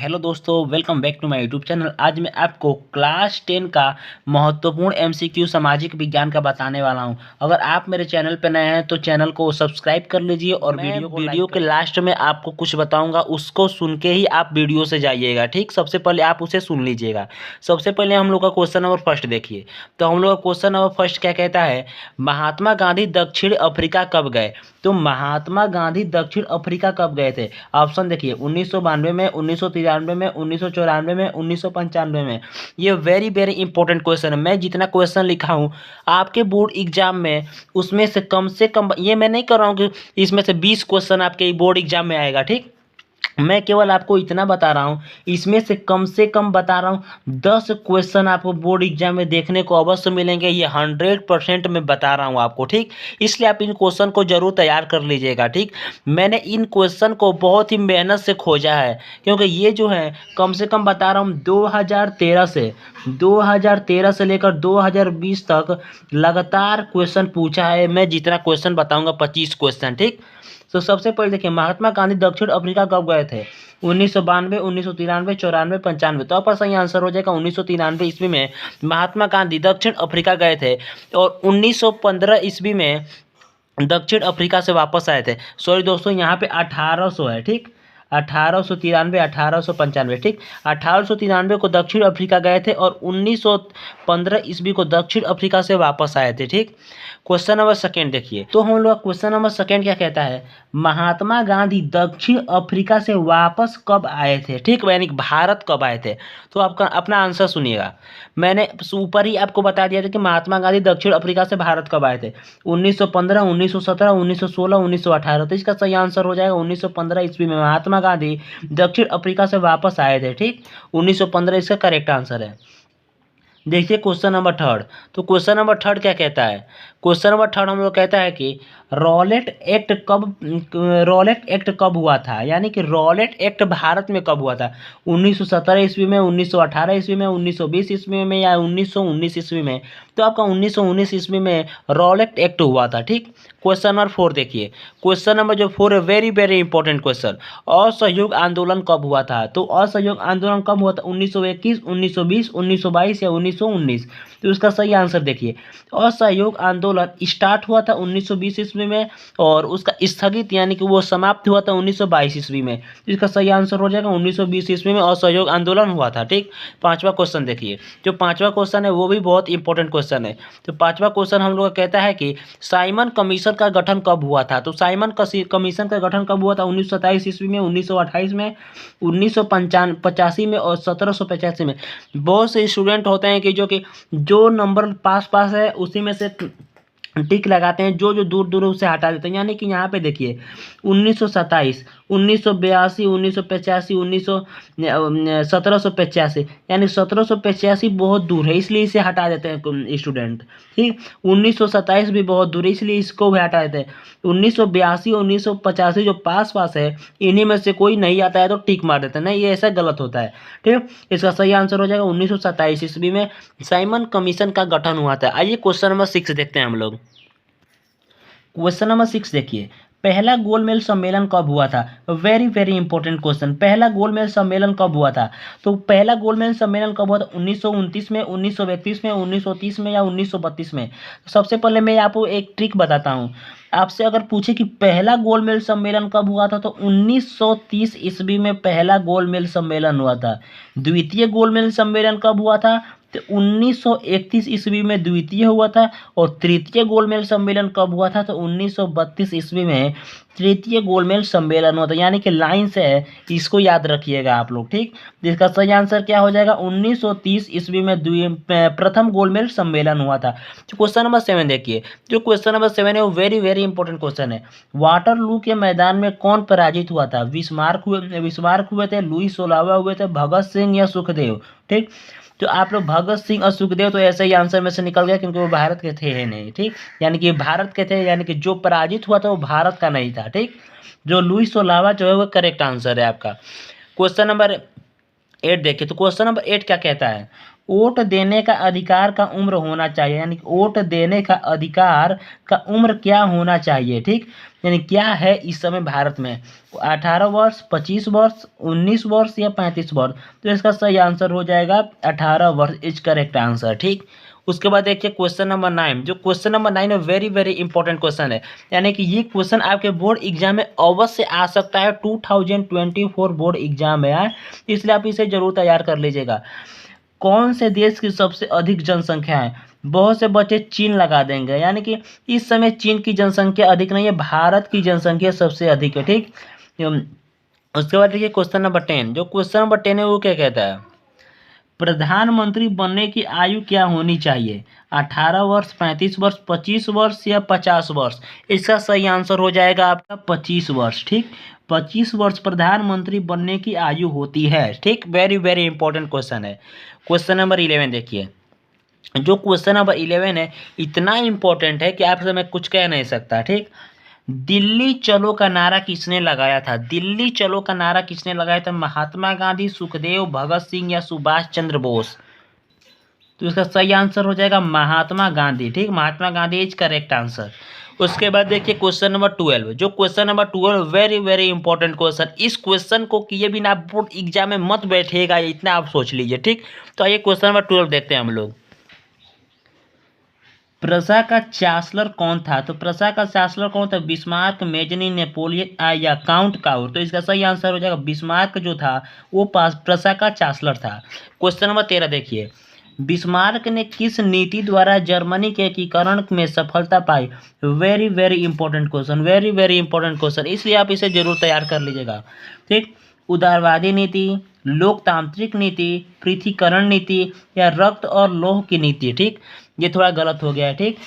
Hello दोस्तों, welcome back to my YouTube channel. आज मैं आपको क्लास 10 का महत्वपूर्ण एमसीक्यू सामाजिक विज्ञान का बताने वाला हूं। अगर आप मेरे चैनल पर नए हैं तो चैनल को सब्सक्राइब कर लीजिए और वीडियो के लास्ट में आपको कुछ बताऊंगा, उसको सुन के ही आप वीडियो से जाइएगा। ठीक, सबसे पहले आप उसे सुन लीजिएगा। सबसे पहले हम लोग का क्वेश्चन नंबर फर्स्ट देखिए। तो हम लोग का क्वेश्चन नंबर फर्स्ट क्या कहता है, महात्मा गांधी दक्षिण अफ्रीका कब गए। तो महात्मा गांधी दक्षिण अफ्रीका कब गए थे। ऑप्शन देखिए, 1992 में, 1993 में, 1994 में, 1995 में। ये वेरी वेरी इंपॉर्टेंट क्वेश्चन है। मैं जितना क्वेश्चन लिखा हूँ आपके बोर्ड एग्जाम में, उसमें से कम, ये मैं नहीं कर रहा हूँ कि इसमें से 20 क्वेश्चन आपके बोर्ड एग्जाम में आएगा। ठीक, मैं केवल आपको इतना बता रहा हूँ, इसमें से कम बता रहा हूँ 10 क्वेश्चन आपको बोर्ड एग्जाम में देखने को अवश्य मिलेंगे। ये 100% मैं बता रहा हूँ आपको। ठीक, इसलिए आप इन क्वेश्चन को जरूर तैयार कर लीजिएगा। ठीक, मैंने इन क्वेश्चन को बहुत ही मेहनत से खोजा है, क्योंकि ये जो है कम से कम बता रहा हूँ 2013 से लेकर 2020 तक लगातार क्वेश्चन पूछा है। मैं जितना क्वेश्चन बताऊंगा 25 क्वेश्चन। ठीक, तो सबसे पहले देखिए, महात्मा गांधी दक्षिण अफ्रीका कब गए थे। 1992, 1993, 94, 95। तो आपका सही आंसर हो जाएगा 1993 ईस्वी में महात्मा गांधी दक्षिण अफ्रीका गए थे और 1915 ईस्वी में दक्षिण अफ्रीका से वापस आए थे। सॉरी दोस्तों, यहाँ पे 1800 है। ठीक, 1893, 1895। ठीक, 1893 को दक्षिण अफ्रीका गए थे और 1915 ईस्वी को दक्षिण अफ्रीका से वापस आए थे। ठीक, क्वेश्चन नंबर सेकेंड देखिए। तो हम लोग क्वेश्चन नंबर सेकेंड क्या कहता है, महात्मा गांधी दक्षिण अफ्रीका से वापस कब आए थे। ठीक, यानी कि भारत कब आए थे। तो आपका अपना आंसर सुनिएगा। मैंने ऊपर ही आपको बता दिया था कि महात्मा गांधी दक्षिण अफ्रीका से भारत कब आए थे। 1915, 1917, 1916, 1918। तो इसका सही आंसर हो जाएगा 1915 ईस्वी में महात्मा गांधी दक्षिण अफ्रीका से वापस आए थे। ठीक, 1915 इसका करेक्ट आंसर है। देखिए क्वेश्चन नंबर थर्ड। तो क्वेश्चन नंबर थर्ड क्या कहता है, क्वेश्चन नंबर थर्ड हम लोग कहता है कि रॉलेट एक्ट कब हुआ था, यानी कि रॉलेट एक्ट भारत में कब हुआ था। 1917 ईस्वी में, 1918 ईस्वी में, 1920 ईस्वी में या 1919 ईस्वी में। तो आपका 1919 ईस्वी में रॉलेट एक्ट हुआ था। ठीक, क्वेश्चन नंबर फोर देखिए। क्वेश्चन नंबर जो फोर है, वेरी वेरी इंपॉर्टेंट क्वेश्चन। असहयोग आंदोलन कब हुआ था। तो असहयोग आंदोलन कब हुआ था, 1921, 1920, 1922 या 1919। तो इसका सही आंसर देखिए, असहयोग आंदोलन स्टार्ट हुआ था 1920 ईस्वी में और उसका स्थगित यानी कि वो समाप्त हुआ था 1922 ईस्वी में। तो इसका सही आंसर हो जाएगा 1920 ईस्वी में असहयोग आंदोलन हुआ था। ठीक, पांचवा क्वेश्चन देखिए। जो पांचवा क्वेश्चन है वो भी बहुत इंपॉर्टेंट क्वेश्चन है। तो पांचवा क्वेश्चन हम लोग का कहता है कि साइमन कमीशन का गठन कब हुआ था। तो साइमन कमीशन का गठन कब हुआ था, 1927 ईस्वी में, 1928 में, 1985 में और 1785 में। बहुत से स्टूडेंट होते हैं कि जो नंबर पास पास है उसी में से टिक लगाते हैं, जो दूर दूर उसे हटा देते हैं। यानी कि यहाँ पे देखिए 1927, 1982, 1985, 1785, यानी 1785 बहुत दूर है, इसलिए इसे हटा देते हैं स्टूडेंट। ठीक, 1927 भी बहुत दूर है, इसलिए इसको भी हटा देते हैं। 1982 और 1985 जो पास पास है, इन्हीं में से कोई नहीं आता है तो टिक मार देते हैं। नहीं, ये ऐसा गलत होता है। ठीक, इसका सही आंसर हो जाएगा 1927 ईस्वी में साइमन कमीशन का गठन हुआ था। आइए क्वेश्चन नंबर 6 देखते हैं हम लोग। क्वेश्चन नंबर 6 देखिए, पहला गोलमेज सम्मेलन कब हुआ था। वेरी वेरी इंपॉर्टेंट क्वेश्चन, पहला गोलमेज सम्मेलन कब हुआ था। तो पहला गोलमेज सम्मेलन कब हुआ था, 1929 में, 1931 में, 1930 में या 1932 में। सबसे पहले मैं आपको एक ट्रिक बताता हूँ। आपसे अगर पूछे कि पहला गोलमेज सम्मेलन कब हुआ था, तो 1930 ईस्वी में पहला गोलमेज सम्मेलन हुआ था। द्वितीय गोलमेज सम्मेलन कब हुआ था, तो 1931 ईस्वी में द्वितीय हुआ था। और तृतीय गोलमेज सम्मेलन कब हुआ था, तो 1932 ईस्वी में तृतीय गोलमेज सम्मेलन हुआ था। यानी कि लाइन से है, इसको याद रखिएगा आप लोग। ठीक, जिसका सही आंसर क्या हो जाएगा, 1930 ईस्वी में प्रथम गोलमेज सम्मेलन हुआ था। तो क्वेश्चन नंबर 7 देखिए। जो क्वेश्चन नंबर 7 है वो वेरी वेरी इंपॉर्टेंट क्वेश्चन है। वाटरलू के मैदान में कौन पराजित हुआ था। बिस्मार्क हुए थे, लुई सोलावा हुए थे, भगत सिंह या सुखदेव। ठीक, तो आप लोग भगत सिंह और सुखदेव तो ऐसे ही आंसर में से निकल गया, क्योंकि वो भारत के थे ही नहीं। ठीक, यानी कि भारत के थे, यानी कि जो पराजित हुआ था वो भारत का नहीं था। ठीक, जो लुई सोलावा जो है वो करेक्ट आंसर है आपका। क्वेश्चन नंबर 8 देखिए, तो क्वेश्चन नंबर 8 क्या कहता है, वोट देने का अधिकार का उम्र होना चाहिए, यानी कि वोट देने का अधिकार का उम्र क्या होना चाहिए, ठीक, यानी क्या है इस समय भारत में, 18 वर्ष, 25 वर्ष, 19 वर्ष या 35 वर्ष। तो इसका सही आंसर हो जाएगा 18 वर्ष इज करेक्ट आंसर, ठीक। उसके बाद देखिए क्वेश्चन नंबर 9, जो क्वेश्चन नंबर 9 है वेरी वेरी इंपॉर्टेंट क्वेश्चन है, यानी कि ये क्वेश्चन आपके बोर्ड एग्जाम में अवश्य आ सकता है, 2024 बोर्ड एग्जाम में आए, इसलिए आप इसे जरूर तैयार कर लीजिएगा। कौन से देश की सबसे अधिक जनसंख्या है, बहुत से बच्चे चीन लगा देंगे, यानी कि इस समय चीन की जनसंख्या अधिक नहीं है, भारत की जनसंख्या सबसे अधिक है, ठीक। उसके बाद देखिए क्वेश्चन नंबर 10, जो क्वेश्चन नंबर 10 है वो क्या कहता है, प्रधानमंत्री बनने की आयु क्या होनी चाहिए, 18 वर्ष, 35 वर्ष, 25 वर्ष या 50 वर्ष। इसका सही आंसर हो जाएगा आपका 25 वर्ष, ठीक। 25 वर्ष प्रधानमंत्री बनने की आयु होती है, ठीक। वेरी वेरी इंपॉर्टेंट क्वेश्चन है। क्वेश्चन नंबर 11 देखिए, जो क्वेश्चन नंबर 11 है इतना इंपॉर्टेंट है कि आपसे मैं कुछ कह नहीं सकता, ठीक। दिल्ली चलो का नारा किसने लगाया था, दिल्ली चलो का नारा किसने लगाया था, महात्मा गांधी, सुखदेव, भगत सिंह या सुभाष चंद्र बोस। तो इसका सही आंसर हो जाएगा महात्मा गांधी, ठीक, Mahatma Gandhi is correct answer. उसके बाद देखिए क्वेश्चन नंबर 12, जो question number 12 very very important question, इस क्वेश्चन को किए बिना आप बोर्ड एग्जाम में मत बैठेगा, इतना आप सोच लीजिए, ठीक। तो आइए क्वेश्चन नंबर 12 देखते हैं हम लोग। प्रसा का चांसलर कौन था, तो प्रसा का चांसलर कौन था, बिस्मार्क, मेजनी, नेपोलियन या काउंट काउर। तो इसका सही आंसर हो जाएगा बिस्मार्क जो था वो प्रसा का चांसलर था। क्वेश्चन नंबर 13 देखिए, बिस्मार्क ने किस नीति द्वारा जर्मनी के एकीकरण में सफलता पाई, very very important question, very very important question, इसलिए आप इसे जरूर तैयार कर लीजिएगा, ठीक। उदारवादी नीति, लोकतांत्रिक नीति, पृथ्वीकरण नीति या रक्त और लौह की नीति, ठीक। ये थोड़ा गलत हो गया है, ठीक।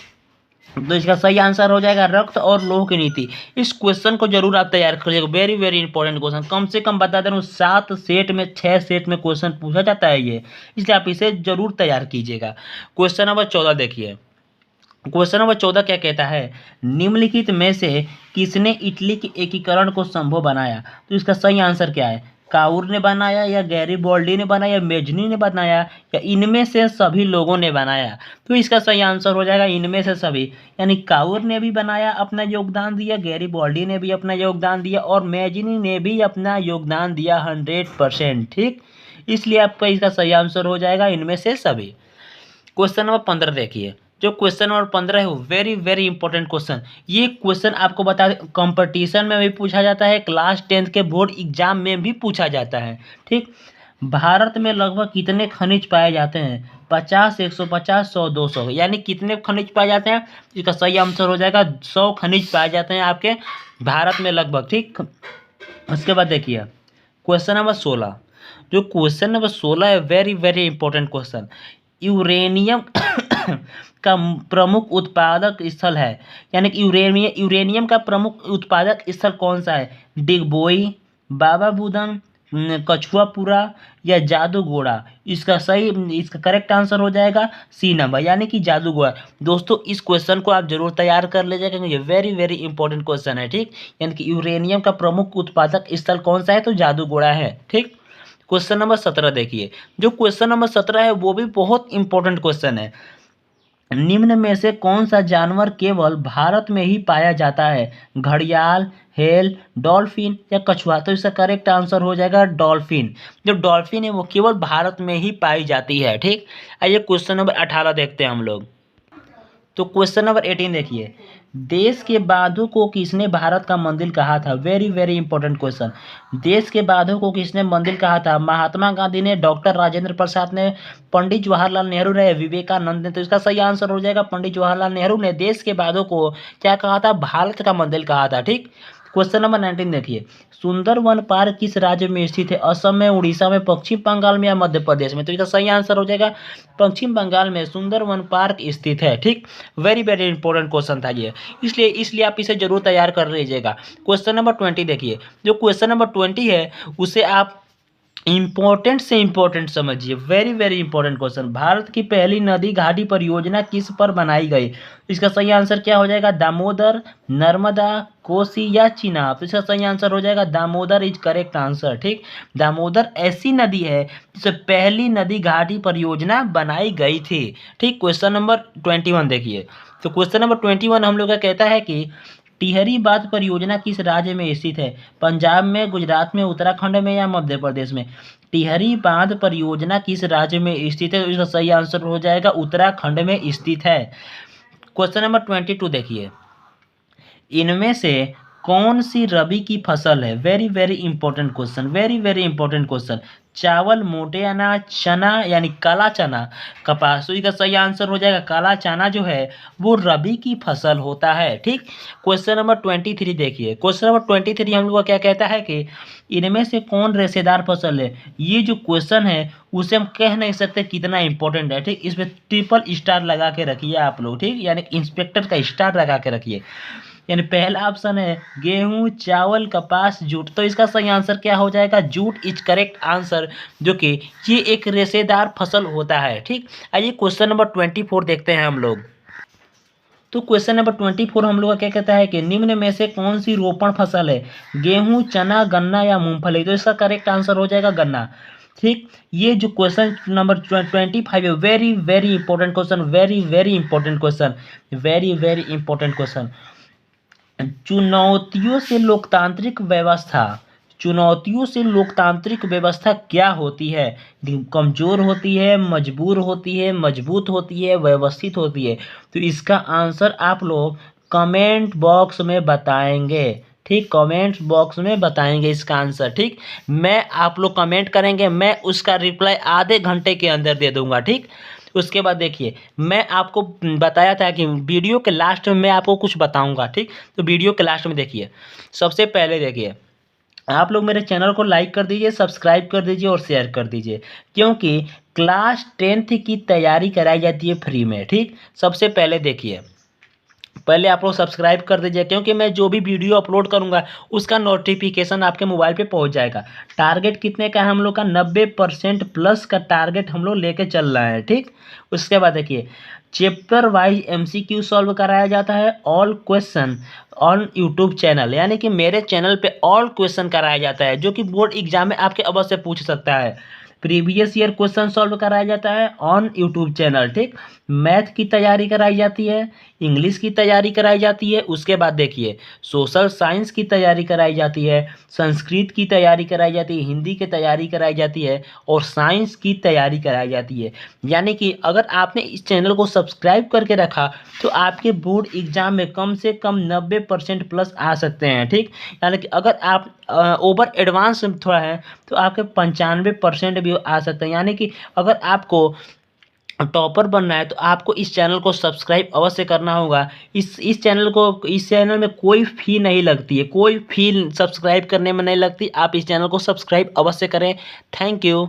तो इसका सही आंसर हो जाएगा रक्त और लौह की नीति। इस क्वेश्चन को जरूर आप तैयार करिएगा, वेरी वेरी इंपॉर्टेंट क्वेश्चन, कम से कम बता दे रहा हूँ 7 सेट में 6 सेट में क्वेश्चन पूछा जाता है ये, इसलिए आप इसे जरूर तैयार कीजिएगा। क्वेश्चन नंबर 14 देखिए, क्वेश्चन नंबर 14 क्या कहता है, निम्नलिखित में से किसने इटली के एकीकरण को संभव बनाया। तो इसका सही आंसर क्या है, काउर ने बनाया या गैरिबॉल्डी ने बनाया, मेजनी ने बनाया या इनमें से सभी लोगों ने बनाया। तो इसका सही आंसर हो जाएगा इनमें से सभी, यानी काउर ने भी बनाया, अपना योगदान दिया, गैरिबॉल्डी ने भी अपना योगदान दिया और मेजनी ने भी अपना योगदान दिया 100%, ठीक। इसलिए आपका इसका सही आंसर हो जाएगा इनमें से सभी। क्वेश्चन नंबर 15 देखिए, जो क्वेश्चन नंबर 15 है वो वेरी वेरी इंपॉर्टेंट क्वेश्चन, ये क्वेश्चन आपको बता दें कंपटीशन में भी पूछा जाता है, क्लास 10 के बोर्ड एग्जाम में भी पूछा जाता है, ठीक। भारत में लगभग कितने खनिज पाए जाते हैं, 50, 150, 100, 200, यानी कितने खनिज पाए जाते हैं। इसका सही आंसर हो जाएगा 100 खनिज पाए जाते हैं आपके भारत में लगभग, ठीक। उसके बाद देखिए क्वेश्चन नंबर 16, जो क्वेश्चन नंबर 16 है very very important question, uranium का प्रमुख उत्पादक स्थल है, यानी कि यूरेनियम का प्रमुख उत्पादक स्थल कौन सा है, डिगबोई, बाबा बुदन, कछुआपुरा या जादूगोड़ा। इसका करेक्ट आंसर हो जाएगा सी नंबर, यानी कि जादूगोड़ा। दोस्तों इस क्वेश्चन को आप जरूर तैयार कर लीजिएगा क्योंकि ये वेरी वेरी इंपॉर्टेंट क्वेश्चन है, ठीक। यानी कि यूरेनियम का प्रमुख उत्पादक स्थल कौन सा है, तो जादूगोड़ा है, ठीक। क्वेश्चन नंबर 17 देखिए, जो क्वेश्चन नंबर 17 है वो भी बहुत इंपॉर्टेंट क्वेश्चन है, निम्न में से कौन सा जानवर केवल भारत में ही पाया जाता है, घड़ियाल, हेल, डॉल्फिन या कछुआ। तो इसका करेक्ट आंसर हो जाएगा डॉल्फिन, जो डॉल्फिन है वो केवल भारत में ही पाई जाती है, ठीक। आइए क्वेश्चन नंबर 18 देखते हैं हम लोग। तो क्वेश्चन नंबर 18 देखिए, देश के बाधों को किसने भारत का मंदिर कहा था, वेरी वेरी इंपॉर्टेंट क्वेश्चन, देश के बाधों को किसने मंदिर कहा था, महात्मा गांधी ने, डॉक्टर राजेंद्र प्रसाद ने, पंडित जवाहरलाल नेहरू ने, विवेकानंद ने। तो इसका सही आंसर हो जाएगा पंडित जवाहरलाल नेहरू ने देश के बाधों को क्या कहा था, भारत का मंदिर कहा था, ठीक। क्वेश्चन नंबर 19 देखिए, सुंदरवन पार्क किस राज्य में स्थित है, असम में, उड़ीसा में, पश्चिम बंगाल में या मध्य प्रदेश में। तो इसका सही आंसर हो जाएगा पश्चिम बंगाल में सुंदरवन पार्क स्थित है, ठीक। वेरी वेरी इंपॉर्टेंट क्वेश्चन था ये, इसलिए आप इसे जरूर तैयार कर लीजिएगा। क्वेश्चन नंबर 20 देखिए, जो क्वेश्चन नंबर 20 है उसे आप इंपॉर्टेंट से इंपॉर्टेंट समझिए, very very important question. Bharat की पहली नदी घाटी परियोजना किस पर बनाई गई? इसका सही आंसर क्या हो जाएगा? दामोदर, नर्मदा, कोसी या चिनाब? तो इसका सही आंसर हो जाएगा दामोदर इज करेक्ट आंसर। ठीक, दामोदर ऐसी नदी है जिसे पहली नदी घाटी परियोजना बनाई गई थी। ठीक, क्वेश्चन नंबर 21 देखिए। तो क्वेश्चन नंबर 21 हम लोग का कहता है कि टिहरी बांध परियोजना किस राज्य में स्थित है? पंजाब में, गुजरात में, उत्तराखंड में या मध्य प्रदेश में? टिहरी बांध परियोजना किस राज्य में स्थित है? तो इसका सही आंसर हो जाएगा उत्तराखंड में स्थित है। क्वेश्चन नंबर 22 देखिए। इनमें से कौन सी रबी की फसल है? Very very important question, very very important question. चावल, मोटे अनाज, चना यानी काला चना, कपास? तो इसका सही आंसर हो जाएगा काला चना जो है वो रबी की फसल होता है। ठीक, क्वेश्चन नंबर 23 देखिए। क्वेश्चन नंबर 23 हम लोग का क्या कहता है कि इनमें से कौन रेशेदार फसल है? ये जो क्वेश्चन है उसे हम कह नहीं सकते कितना इंपॉर्टेंट है। ठीक, इसमें ट्रिपल स्टार लगा के रखिए आप लोग। ठीक, यानी इंस्पेक्टर का स्टार लगा के रखिए। यानी पहला ऑप्शन है गेहूं, चावल, कपास, जूट। तो इसका सही आंसर क्या हो जाएगा? जूट इज करेक्ट आंसर, जो कि ये एक रेशेदार फसल होता है। ठीक, आइए क्वेश्चन नंबर 24 देखते हैं हम लोग। तो क्वेश्चन नंबर 24 हम लोग का क्या कहता है कि निम्न में से कौन सी रोपण फसल है? गेहूं, चना, गन्ना या मूंगफली? तो इसका करेक्ट आंसर हो जाएगा गन्ना। ठीक, ये जो क्वेश्चन नंबर 25 है, very very important question, very very important question, very very important question. चुनौतियों से लोकतांत्रिक व्यवस्था, चुनौतियों से लोकतांत्रिक व्यवस्था क्या होती है? कमजोर होती है, मजबूर होती है, मजबूत होती है, व्यवस्थित होती है? तो इसका आंसर आप लोग कमेंट बॉक्स में बताएंगे। ठीक, कमेंट बॉक्स में बताएंगे इसका आंसर। ठीक, मैं आप लोग कमेंट करेंगे, मैं उसका रिप्लाई आधे घंटे के अंदर दे दूंगा। ठीक, उसके बाद देखिए, मैं आपको बताया था कि वीडियो के लास्ट में मैं आपको कुछ बताऊंगा। ठीक, तो वीडियो के लास्ट में देखिए। सबसे पहले देखिए, आप लोग मेरे चैनल को लाइक कर दीजिए, सब्सक्राइब कर दीजिए और शेयर कर दीजिए, क्योंकि क्लास 10th की तैयारी कराई जाती है फ्री में। ठीक, सबसे पहले देखिए, पहले आप लोग सब्सक्राइब कर दीजिए, क्योंकि मैं जो भी वीडियो अपलोड करूंगा उसका नोटिफिकेशन आपके मोबाइल पे पहुंच जाएगा। टारगेट कितने का है हम लोग का? 90% प्लस का टारगेट हम लोग लेके चल रहे हैं। ठीक, उसके बाद देखिए, चैप्टर वाइज एमसीक्यू सॉल्व कराया जाता है, all question on YouTube channel, यानी कि मेरे चैनल पे ऑल क्वेश्चन कराया जाता है, जो कि बोर्ड एग्जाम में आपके अवश्य पूछ सकता है। प्रीवियस ईयर क्वेश्चन सॉल्व कराया जाता है ऑन यूट्यूब चैनल। ठीक, मैथ की तैयारी कराई जाती है, इंग्लिश की तैयारी कराई जाती है। उसके बाद देखिए, सोशल साइंस की तैयारी कराई जाती है, संस्कृत की तैयारी कराई जाती है, हिंदी की तैयारी कराई जाती है और साइंस की तैयारी कराई जाती है। यानी कि अगर आपने इस चैनल को सब्सक्राइब करके रखा तो आपके बोर्ड एग्जाम में कम से कम 90% प्लस आ सकते हैं। ठीक, यानी कि अगर आप ओवर एडवांस थोड़ा है तो आपके 95% भी आ सकते हैं। यानी कि अगर आपको टॉपर बनना है तो आपको इस चैनल को सब्सक्राइब अवश्य करना होगा। इस चैनल में कोई फ़ी नहीं लगती है, कोई फ़ी सब्सक्राइब करने में नहीं लगती। आप इस चैनल को सब्सक्राइब अवश्य करें। Thank you.